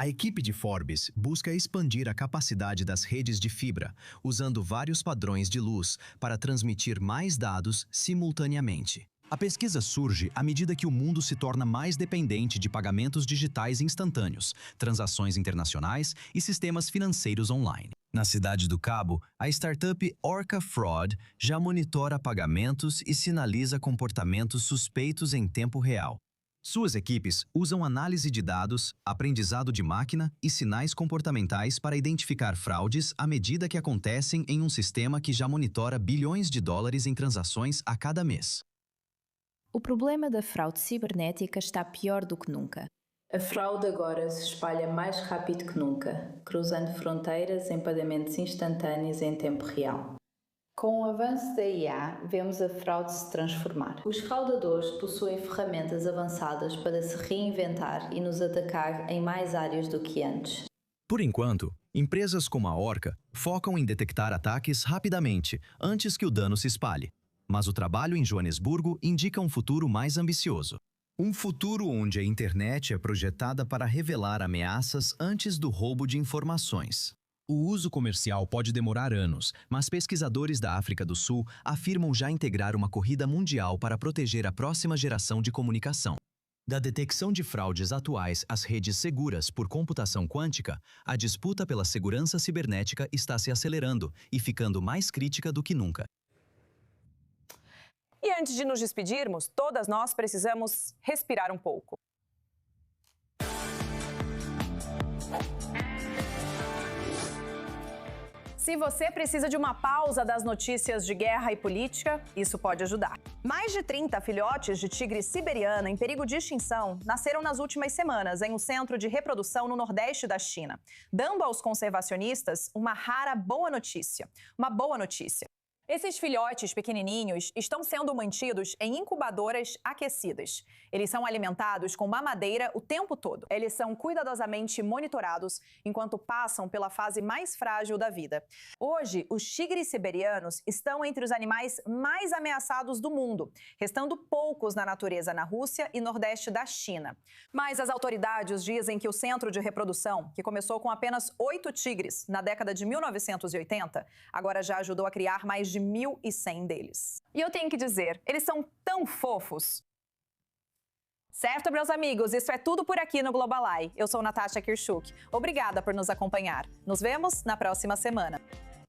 A equipe de Forbes busca expandir a capacidade das redes de fibra, usando vários padrões de luz para transmitir mais dados simultaneamente. A pesquisa surge à medida que o mundo se torna mais dependente de pagamentos digitais instantâneos, transações internacionais e sistemas financeiros online. Na Cidade do Cabo, a startup Orca Fraud já monitora pagamentos e sinaliza comportamentos suspeitos em tempo real. Suas equipes usam análise de dados, aprendizado de máquina e sinais comportamentais para identificar fraudes à medida que acontecem em um sistema que já monitora bilhões de dólares em transações a cada mês. O problema da fraude cibernética está pior do que nunca. A fraude agora se espalha mais rápido que nunca, cruzando fronteiras em pagamentos instantâneos em tempo real. Com o avanço da IA, vemos a fraude se transformar. Os fraudadores possuem ferramentas avançadas para se reinventar e nos atacar em mais áreas do que antes. Por enquanto, empresas como a Orca focam em detectar ataques rapidamente, antes que o dano se espalhe. Mas o trabalho em Joanesburgo indica um futuro mais ambicioso. Um futuro onde a internet é projetada para revelar ameaças antes do roubo de informações. O uso comercial pode demorar anos, mas pesquisadores da África do Sul afirmam já integrar uma corrida mundial para proteger a próxima geração de comunicação. Da detecção de fraudes atuais às redes seguras por computação quântica, a disputa pela segurança cibernética está se acelerando e ficando mais crítica do que nunca. E antes de nos despedirmos, todas nós precisamos respirar um pouco. Se você precisa de uma pausa das notícias de guerra e política, isso pode ajudar. Mais de 30 filhotes de tigre siberiana em perigo de extinção nasceram nas últimas semanas em um centro de reprodução no nordeste da China, dando aos conservacionistas uma rara boa notícia. Uma boa notícia. Esses filhotes pequenininhos estão sendo mantidos em incubadoras aquecidas. Eles são alimentados com mamadeira o tempo todo. Eles são cuidadosamente monitorados enquanto passam pela fase mais frágil da vida. Hoje, os tigres siberianos estão entre os animais mais ameaçados do mundo, restando poucos na natureza na Rússia e nordeste da China. Mas as autoridades dizem que o centro de reprodução, que começou com apenas 8 tigres na década de 1980, agora já ajudou a criar mais de 1.100 deles. E eu tenho que dizer, eles são tão fofos. Certo, meus amigos? Isso é tudo por aqui no Global Eye. Eu sou Natasha Kirchhoff. Obrigada por nos acompanhar. Nos vemos na próxima semana.